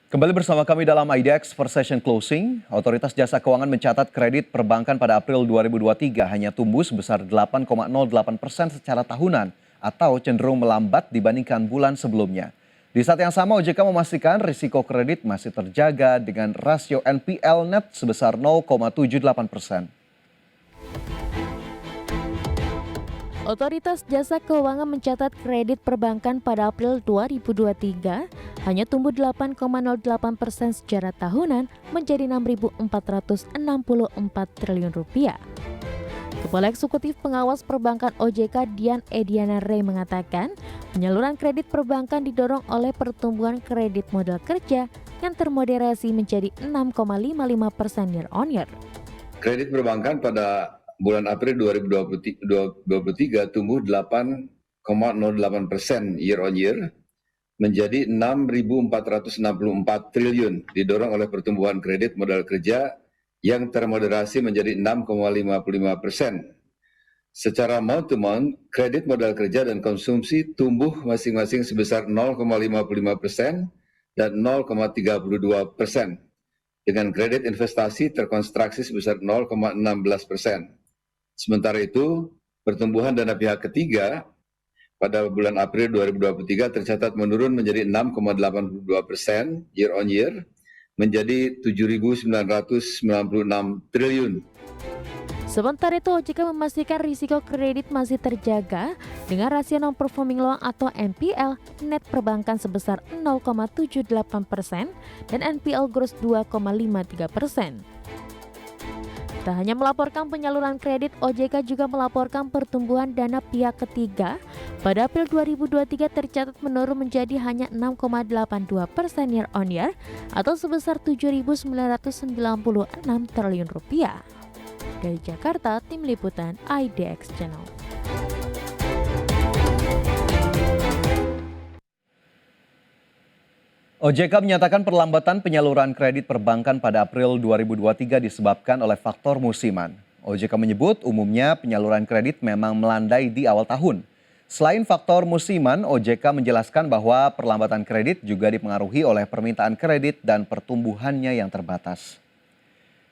Kembali bersama kami dalam IDX First Session Closing. Otoritas Jasa Keuangan mencatat kredit perbankan pada April 2023 hanya tumbuh sebesar 8,08% secara tahunan atau cenderung melambat dibandingkan bulan sebelumnya. Di saat yang sama, OJK memastikan risiko kredit masih terjaga dengan rasio NPL net sebesar 0,78%. Otoritas Jasa Keuangan mencatat kredit perbankan pada April 2023 hanya tumbuh 8,08% secara tahunan menjadi Rp6.464 triliun. Kepala Eksekutif Pengawas Perbankan OJK Dian Ediana Rey mengatakan, penyaluran kredit perbankan didorong oleh pertumbuhan kredit modal kerja yang termoderasi menjadi 6,55% year on year. Kredit perbankan pada bulan April 2023 tumbuh 8,08% year on year menjadi Rp6.464 triliun, didorong oleh pertumbuhan kredit modal kerja yang termoderasi menjadi 6,55%. Secara month to month, kredit modal kerja dan konsumsi tumbuh masing-masing sebesar 0,55% dan 0,32%. Dengan kredit investasi terkonstruksi sebesar 0,16%. Sementara itu, pertumbuhan dana pihak ketiga pada bulan April 2023 tercatat menurun menjadi 6,82% year on year menjadi Rp7.996 triliun. Sementara itu, OJK memastikan risiko kredit masih terjaga dengan rasio non-performing loan atau NPL net perbankan sebesar 0,78% dan NPL gross 2,53%. Tak hanya melaporkan penyaluran kredit, OJK juga melaporkan pertumbuhan dana pihak ketiga. Pada April 2023 tercatat menurun menjadi hanya 6,82% year on year atau sebesar Rp7.996 triliun. Dari Jakarta, Tim Liputan IDX Channel. OJK menyatakan perlambatan penyaluran kredit perbankan pada April 2023 disebabkan oleh faktor musiman. OJK menyebut umumnya penyaluran kredit memang melandai di awal tahun. Selain faktor musiman, OJK menjelaskan bahwa perlambatan kredit juga dipengaruhi oleh permintaan kredit dan pertumbuhannya yang terbatas.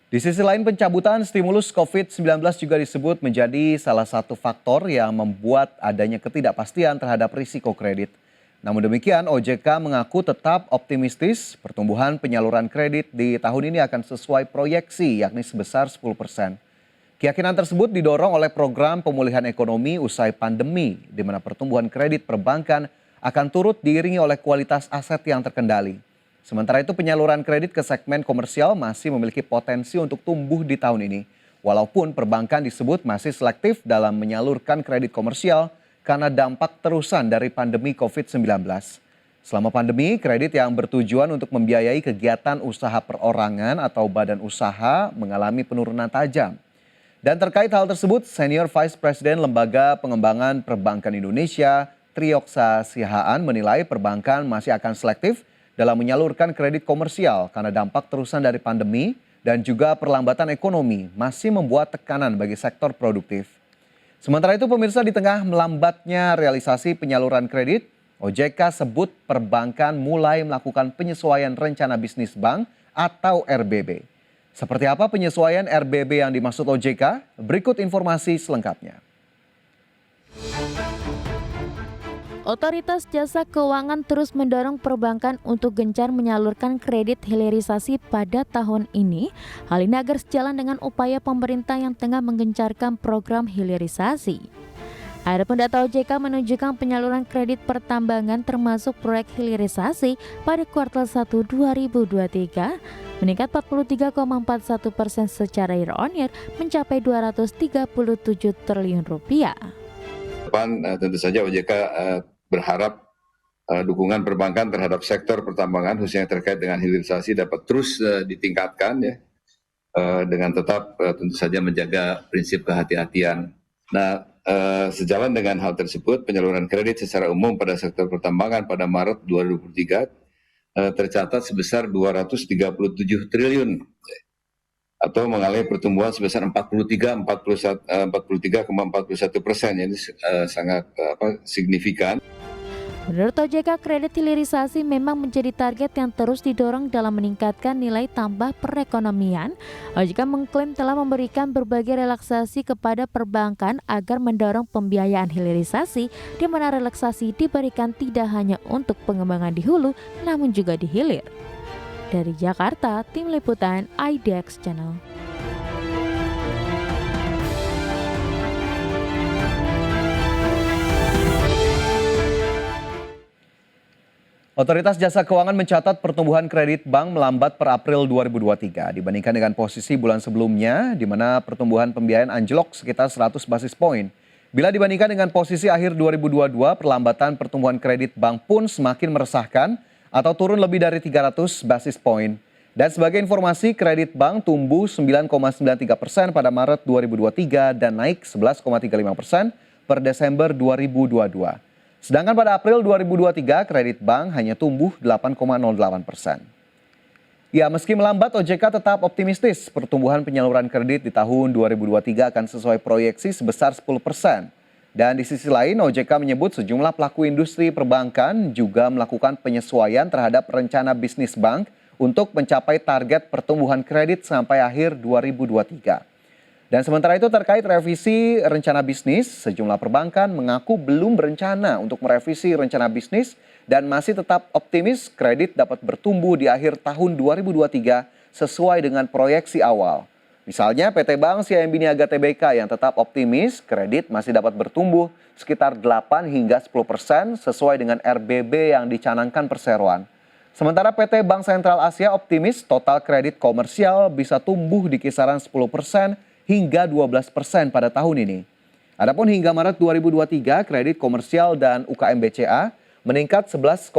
Di sisi lain, pencabutan stimulus COVID-19 juga disebut menjadi salah satu faktor yang membuat adanya ketidakpastian terhadap risiko kredit. Namun demikian, OJK mengaku tetap optimistis pertumbuhan penyaluran kredit di tahun ini akan sesuai proyeksi, yakni sebesar 10%. Keyakinan tersebut didorong oleh program pemulihan ekonomi usai pandemi, di mana pertumbuhan kredit perbankan akan turut diiringi oleh kualitas aset yang terkendali. Sementara itu, penyaluran kredit ke segmen komersial masih memiliki potensi untuk tumbuh di tahun ini, walaupun perbankan disebut masih selektif dalam menyalurkan kredit komersial karena dampak terusan dari pandemi COVID-19. Selama pandemi, kredit yang bertujuan untuk membiayai kegiatan usaha perorangan atau badan usaha mengalami penurunan tajam. Dan terkait hal tersebut, Senior Vice President Lembaga Pengembangan Perbankan Indonesia, Trioksa Sihaan, menilai perbankan masih akan selektif dalam menyalurkan kredit komersial karena dampak terusan dari pandemi dan juga perlambatan ekonomi masih membuat tekanan bagi sektor produktif. Sementara itu, pemirsa, di tengah melambatnya realisasi penyaluran kredit, OJK sebut perbankan mulai melakukan penyesuaian rencana bisnis bank atau RBB. Seperti apa penyesuaian RBB yang dimaksud OJK? Berikut informasi selengkapnya. Otoritas Jasa Keuangan terus mendorong perbankan untuk gencar menyalurkan kredit hilirisasi pada tahun ini. Hal ini agar sejalan dengan upaya pemerintah yang tengah menggencarkan program hilirisasi. Adapun data OJK menunjukkan penyaluran kredit pertambangan termasuk proyek hilirisasi pada kuartal 1 2023 meningkat 43,41% secara year on year mencapai Rp237 triliun. Depan tentu saja OJK berharap dukungan perbankan terhadap sektor pertambangan khususnya yang terkait dengan hilirisasi dapat terus ditingkatkan ya, dengan tetap tentu saja menjaga prinsip kehati-hatian. Nah, sejalan dengan hal tersebut, penyaluran kredit secara umum pada sektor pertambangan pada Maret 2023 tercatat sebesar Rp237 triliun atau mengalami pertumbuhan sebesar 43,41%, jadi sangat signifikan. Menurut OJK, kredit hilirisasi memang menjadi target yang terus didorong dalam meningkatkan nilai tambah perekonomian. OJK mengklaim telah memberikan berbagai relaksasi kepada perbankan agar mendorong pembiayaan hilirisasi, di mana relaksasi diberikan tidak hanya untuk pengembangan di hulu, namun juga di hilir. Dari Jakarta, Tim Liputan IDX Channel. Otoritas Jasa Keuangan mencatat pertumbuhan kredit bank melambat per April 2023 dibandingkan dengan posisi bulan sebelumnya, di mana pertumbuhan pembiayaan anjlok sekitar 100 basis poin. Bila dibandingkan dengan posisi akhir 2022, perlambatan pertumbuhan kredit bank pun semakin meresahkan atau turun lebih dari 300 basis poin. Dan sebagai informasi, kredit bank tumbuh 9,93% pada Maret 2023 dan naik 11,35% per Desember 2022. Sedangkan pada April 2023, kredit bank hanya tumbuh 8,08%. Ya, meski melambat, OJK tetap optimistis pertumbuhan penyaluran kredit di tahun 2023 akan sesuai proyeksi sebesar 10%. Dan di sisi lain, OJK menyebut sejumlah pelaku industri perbankan juga melakukan penyesuaian terhadap rencana bisnis bank untuk mencapai target pertumbuhan kredit sampai akhir 2023. Dan sementara itu terkait revisi rencana bisnis, sejumlah perbankan mengaku belum berencana untuk merevisi rencana bisnis dan masih tetap optimis kredit dapat bertumbuh di akhir tahun 2023 sesuai dengan proyeksi awal. Misalnya PT Bank CIMB Niaga Tbk yang tetap optimis kredit masih dapat bertumbuh sekitar 8 hingga 10% sesuai dengan RBB yang dicanangkan perseroan. Sementara PT Bank Sentral Asia optimis total kredit komersial bisa tumbuh di kisaran 10% hingga 12% pada tahun ini. Adapun hingga Maret 2023, kredit komersial dan UKM BCA meningkat 11,8%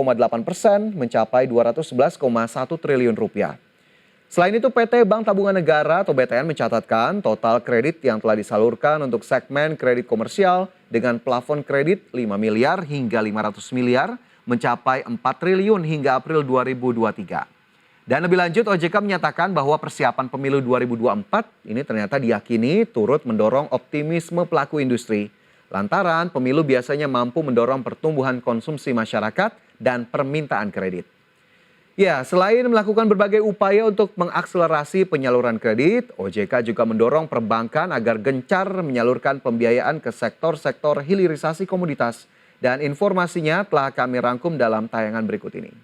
mencapai 211,1 triliun rupiah. Selain itu, PT Bank Tabungan Negara atau BTN mencatatkan total kredit yang telah disalurkan untuk segmen kredit komersial dengan plafon kredit 5 miliar hingga 500 miliar mencapai 4 triliun hingga April 2023. Dan lebih lanjut, OJK menyatakan bahwa persiapan pemilu 2024 ini ternyata diyakini turut mendorong optimisme pelaku industri. Lantaran pemilu biasanya mampu mendorong pertumbuhan konsumsi masyarakat dan permintaan kredit. Ya, selain melakukan berbagai upaya untuk mengakselerasi penyaluran kredit, OJK juga mendorong perbankan agar gencar menyalurkan pembiayaan ke sektor-sektor hilirisasi komoditas. Dan informasinya telah kami rangkum dalam tayangan berikut ini.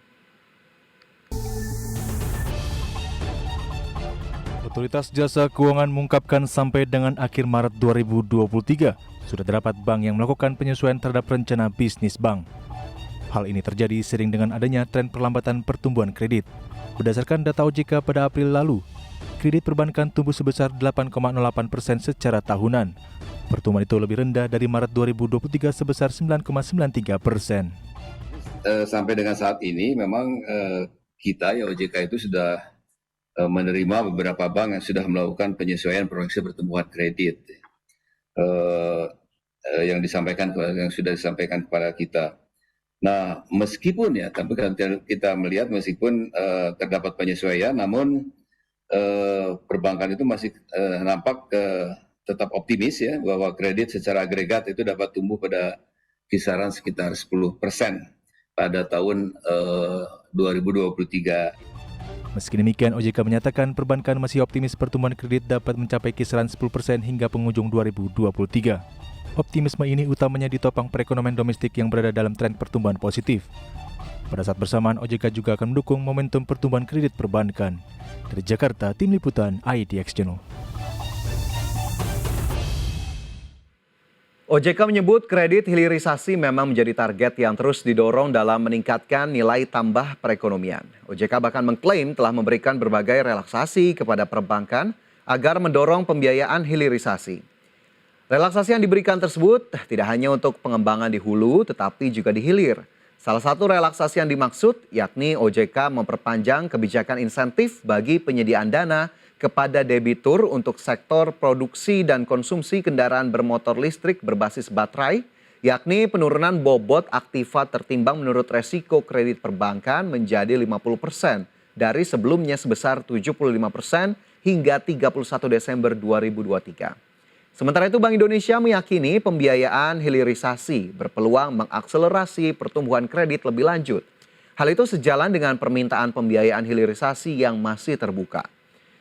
Otoritas Jasa Keuangan mengungkapkan sampai dengan akhir Maret 2023, sudah terdapat bank yang melakukan penyesuaian terhadap rencana bisnis bank. Hal ini terjadi seiring dengan adanya tren perlambatan pertumbuhan kredit. Berdasarkan data OJK pada April lalu, kredit perbankan tumbuh sebesar 8,08% secara tahunan. Pertumbuhan itu lebih rendah dari Maret 2023 sebesar 9,93%. Sampai dengan saat ini memang kita ya OJK itu sudah menerima beberapa bank yang sudah melakukan penyesuaian proyeksi pertumbuhan kredit yang sudah disampaikan kepada kita. Nah, meskipun ya, tapi kita melihat meskipun terdapat penyesuaian, namun perbankan itu masih nampak tetap optimis ya bahwa kredit secara agregat itu dapat tumbuh pada kisaran sekitar 10% pada tahun 2023. Meski demikian, OJK menyatakan perbankan masih optimis pertumbuhan kredit dapat mencapai kisaran 10% hingga penghujung 2023. Optimisme ini utamanya ditopang perekonomian domestik yang berada dalam tren pertumbuhan positif. Pada saat bersamaan, OJK juga akan mendukung momentum pertumbuhan kredit perbankan. Dari Jakarta, Tim Liputan IDX Channel. OJK menyebut kredit hilirisasi memang menjadi target yang terus didorong dalam meningkatkan nilai tambah perekonomian. OJK bahkan mengklaim telah memberikan berbagai relaksasi kepada perbankan agar mendorong pembiayaan hilirisasi. Relaksasi yang diberikan tersebut tidak hanya untuk pengembangan di hulu tetapi juga di hilir. Salah satu relaksasi yang dimaksud yakni OJK memperpanjang kebijakan insentif bagi penyediaan dana kepada debitur untuk sektor produksi dan konsumsi kendaraan bermotor listrik berbasis baterai, yakni penurunan bobot aktiva tertimbang menurut resiko kredit perbankan menjadi 50% dari sebelumnya sebesar 75% hingga 31 Desember 2023. Sementara itu Bank Indonesia meyakini pembiayaan hilirisasi berpeluang mengakselerasi pertumbuhan kredit lebih lanjut. Hal itu sejalan dengan permintaan pembiayaan hilirisasi yang masih terbuka.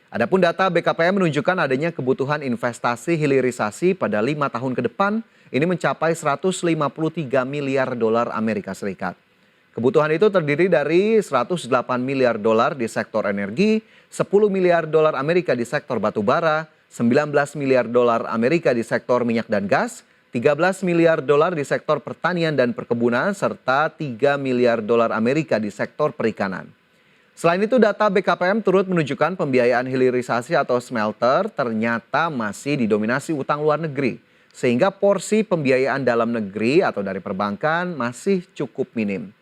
Adapun data BKPM menunjukkan adanya kebutuhan investasi hilirisasi pada 5 tahun ke depan ini mencapai 153 miliar dolar Amerika Serikat. Kebutuhan itu terdiri dari 108 miliar dolar di sektor energi, 10 miliar dolar Amerika di sektor batu bara, 19 miliar dolar Amerika di sektor minyak dan gas, 13 miliar dolar di sektor pertanian dan perkebunan, serta 3 miliar dolar Amerika di sektor perikanan. Selain itu data BKPM turut menunjukkan pembiayaan hilirisasi atau smelter ternyata masih didominasi utang luar negeri. Sehingga porsi pembiayaan dalam negeri atau dari perbankan masih cukup minim.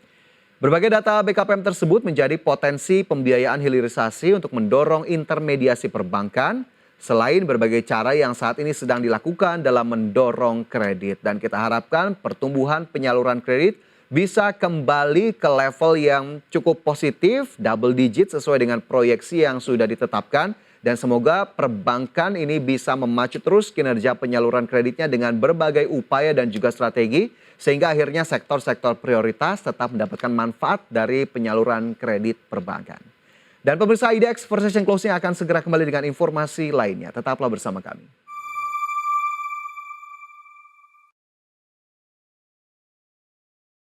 Berbagai data BKPM tersebut menjadi potensi pembiayaan hilirisasi untuk mendorong intermediasi perbankan selain berbagai cara yang saat ini sedang dilakukan dalam mendorong kredit. Dan kita harapkan pertumbuhan penyaluran kredit bisa kembali ke level yang cukup positif, double digit sesuai dengan proyeksi yang sudah ditetapkan. Dan semoga perbankan ini bisa memacu terus kinerja penyaluran kreditnya dengan berbagai upaya dan juga strategi. Sehingga akhirnya sektor-sektor prioritas tetap mendapatkan manfaat dari penyaluran kredit perbankan. Dan pemirsa IDX First Session Closing akan segera kembali dengan informasi lainnya. Tetaplah bersama kami.